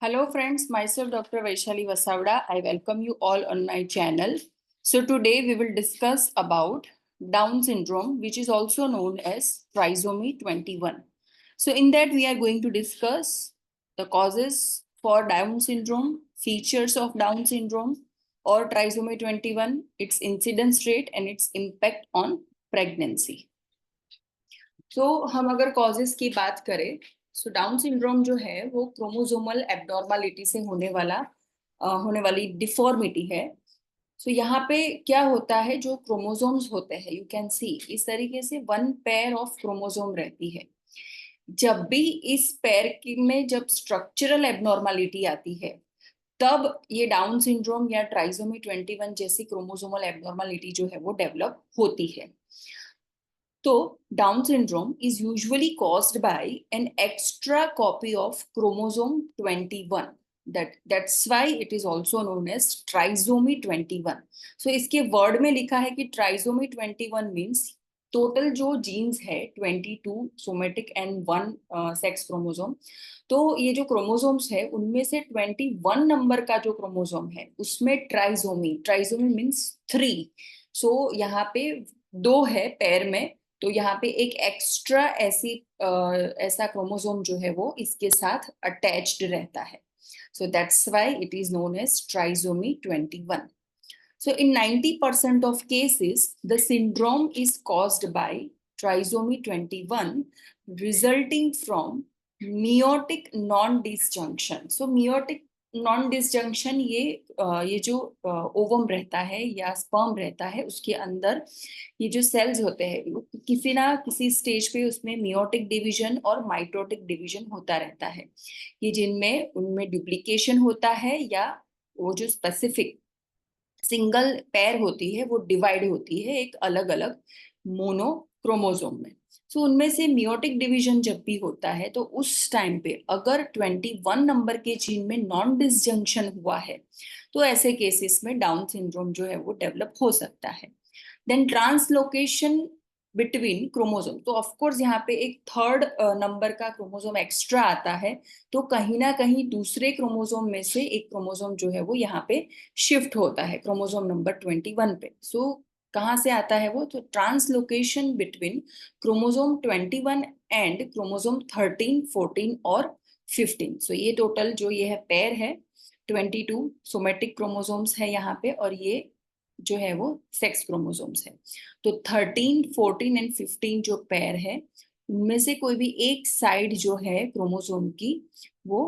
Hello friends, myself Dr. Vaishali Vasavda. I welcome you all on my channel. So today we will discuss about Down syndrome, which is also known as trisomy 21. So in that we are going to discuss the causes for Down syndrome, features of Down syndrome or trisomy 21, its incidence rate and its impact on pregnancy. तो हम अगर causes की बात करें, so down syndrome जो है वो chromosomal abnormality से होने वाली डिफॉर्मिटी है. सो यहाँ पे क्या होता है, जो क्रोमोसोम्स होते हैं, यू कैन सी इस तरीके से वन पेयर ऑफ क्रोमोसोम रहती है. जब भी इस पेयर में जब स्ट्रक्चरल एब्नॉर्मलिटी आती है, तब ये डाउन सिंड्रोम या ट्राइसोमी 21 जैसी क्रोमोसोमल एब्नॉर्मलिटी जो है वो डेवलप होती है. So, Down syndrome is usually caused by an extra copy of chromosome 21. That's why it is also known as trisomy 21. So, इसके वर्ड में लिखा है कि trisomy 21 means टोटल जो जीन्स है 22 सोमेटिक एंड 1 सेक्स क्रोमोसोम. तो ये जो क्रोमोसोम्स है उनमें से 21 नंबर का जो क्रोमोसोम है उसमें ट्राइसोमी मीन्स 3. सो यहाँ पे दो है पेयर में, तो यहाँ पे एक एक्स्ट्रा ऐसा क्रोमोसोम जो है वो इसके साथ अटैच्ड रहता है. So that's why it is known as trisomy 21. So in 90% of cases, the syndrome is caused by trisomy 21 resulting from meiotic non-disjunction. So meiotic non-disjunction ये जो ओवम रहता है या स्पर्म रहता है, उसके अंदर ये जो सेल्स होते हैं किसी ना किसी स्टेज पे उसमें मियोटिक डिवीजन और माइटोटिक डिवीजन होता रहता है. ये जिनमें उनमें डुप्लीकेशन होता है या वो जो स्पेसिफिक सिंगल पेयर होती है वो डिवाइड होती है एक अलग अलग मोनोक्रोमोसोम में. सो उनमें से मियोटिक डिवीजन जब भी होता है तो उस टाइम पे अगर 21 नंबर के जीन में नॉन डिसजंक्शन हुआ है तो ऐसे केसेस में डाउन सिंड्रोम जो है वो डेवलप हो सकता है. देन ट्रांसलोकेशन बिटवीन क्रोमोसोम, तो ऑफ कोर्स यहाँ पे एक थर्ड नंबर का क्रोमोसोम एक्स्ट्रा आता है, तो कहीं ना कहीं दूसरे क्रोमोसोम में से एक क्रोमोसोम जो है वो यहाँ पे शिफ्ट होता है क्रोमोसोम नंबर 21 पे. सो कहाँ से आता है वो, तो translocation between chromosome 21 and chromosome 13, 14 और 15. सो ये टोटल जो ये है पेयर है 22 सोमेटिक क्रोमोसोम्स है यहाँ पे, और ये जो है वो सेक्स क्रोमोसोम्स है. तो 13, 14 एंड 15 जो पेयर है उनमें से कोई भी एक साइड जो है क्रोमोसोम की वो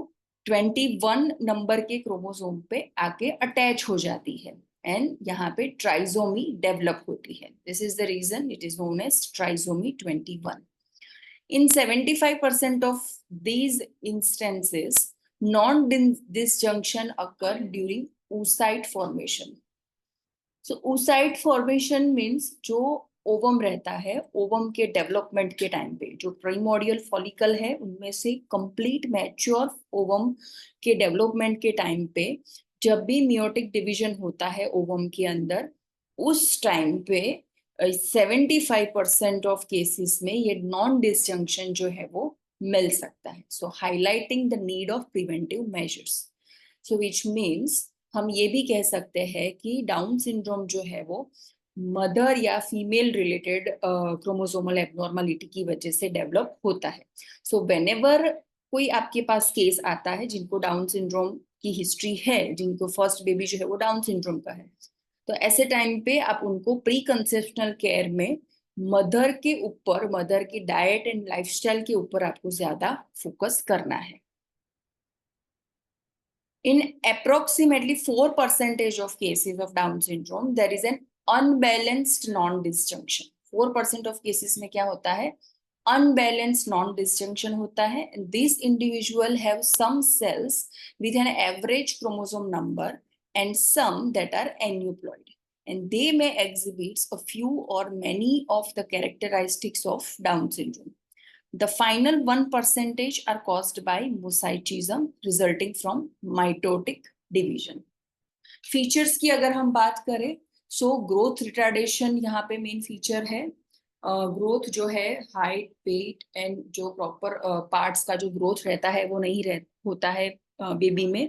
21 नंबर के क्रोमोसोम पे आके अटैच हो जाती है एंड यहाँ पे ट्राइसोमी डेवलप होती है. This is the reason it is known as trisomy 21. In 75% of these instances, non-disjunction occur during oocyte formation. So oocyte formation means जो ओवम रहता है, ओवम के डेवलपमेंट के टाइम पे जो प्राइमोर्डियल फॉलिकल है उनमें से कंप्लीट मैच्योर ओवम के डेवलपमेंट के टाइम पे जब भी मियोटिक डिवीजन होता है ओवम के अंदर, उस टाइम पे 75% ऑफ केसेस में ये नॉन डिसजंक्शन जो है वो मिल सकता है. So highlighting the need of preventive measures. So which means हम ये भी कह सकते हैं कि डाउन सिंड्रोम जो है वो मदर या फीमेल रिलेटेड क्रोमोसोमल एब्नॉर्मलिटी की वजह से डेवलप होता है. सो व्हेनेवर कोई आपके पास केस आता है जिनको डाउन सिंड्रोम की हिस्ट्री है, जिनको फर्स्ट बेबी जो है वो डाउन सिंड्रोम का है, तो ऐसे टाइम पे आप उनको प्री कंसेप्शनल केयर में मदर के ऊपर, मदर की डाइट एंड लाइफस्टाइल के ऊपर आपको ज्यादा फोकस करना है. In approximately 4% of cases of Down syndrome, there is an unbalanced non-disjunction. 4% of cases में क्या होता है, unbalanced non-disjunction होता है. These individual have some cells with an average chromosome number and some that are aneuploid, and they may exhibit a few or many of the characteristics of Down syndrome. The final 1% are caused by mosaicism resulting from mitotic division. Features की अगर हम बात करें, so growth retardation यहाँ पे main feature है. Growth जो है हाइट, वेट एंड जो प्रॉपर पार्ट्स का जो ग्रोथ रहता है वो नहीं होता है बेबी में.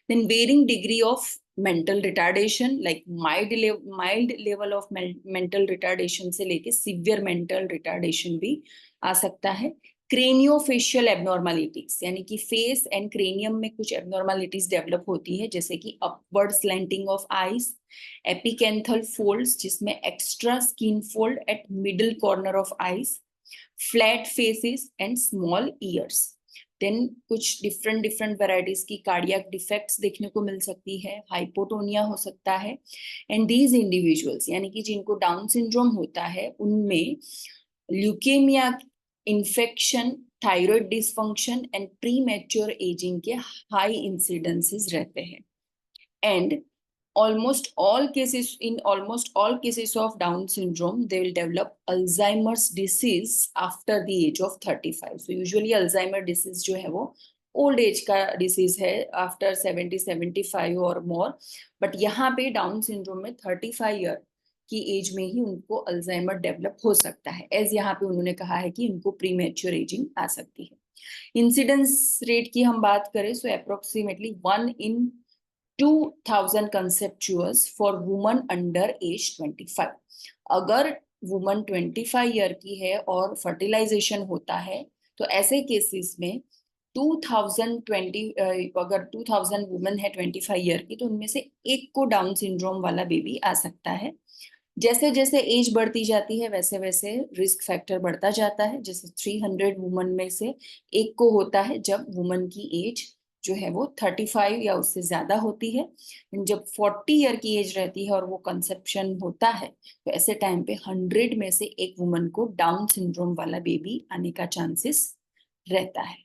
Then varying degree of mental retardation, like mild level of mental retardation से लेके सीवियर मेंटल रिटार्डेशन भी आ सकता है. क्रेनियोफेशियल एबनॉर्मलिटीज, यानी कि फेस एंड क्रेनियम में कुछ एबनॉर्मलिटीज डेवलप होती है, जैसे कि upward slanting of eyes, epicanthal folds जिसमें extra skin fold at middle corner of eyes, flat faces and small ears. Then कुछ डिफरेंट वेराइटीज की कार्डियक डिफेक्ट्स देखने को मिल सकती है, हाइपोटोनिया हो सकता है. एंड दीज इंडिविजुअल्स, यानी कि जिनको डाउन सिंड्रोम होता है, उनमें leukaemia, infection, thyroid dysfunction and pre mature ageing के हाई इंसिडेंसेस रहते हैं. And almost all cases of Down syndrome, they will develop Alzheimer's disease after the age of 35. So usually Alzheimer disease जो है वो old age का disease है, after 70-75 और more. But यहाँ पे Down syndrome में 35 year की एज में ही उनको अल्जाइमर डेवलप हो सकता है, एज यहाँ पे उन्होंने कहा है कि उनको प्रीमेच्योर एजिंग आ सकती है. इंसिडेंस रेट की हम बात करें, सो approximately 1 in 2000 conceptuous for woman under age 25. अगर वुमन 25 ईयर की है और फर्टिलाइजेशन होता है, तो ऐसे केसेस में 2020 अगर 2000 वुमन है 25 ईयर की, तो उनमें से एक को डाउन सिंड्रोम वाला बेबी आ सकता है. जैसे जैसे एज बढ़ती जाती है वैसे वैसे रिस्क फैक्टर बढ़ता जाता है. जैसे 300 वुमन में से एक को होता है जब वुमन की एज जो है वो 35 या उससे ज्यादा होती है. जब 40 ईयर की एज रहती है और वो कंसेप्शन होता है, तो ऐसे टाइम पे 100 में से एक वुमन को डाउन सिंड्रोम वाला बेबी आने का चांसेस रहता है.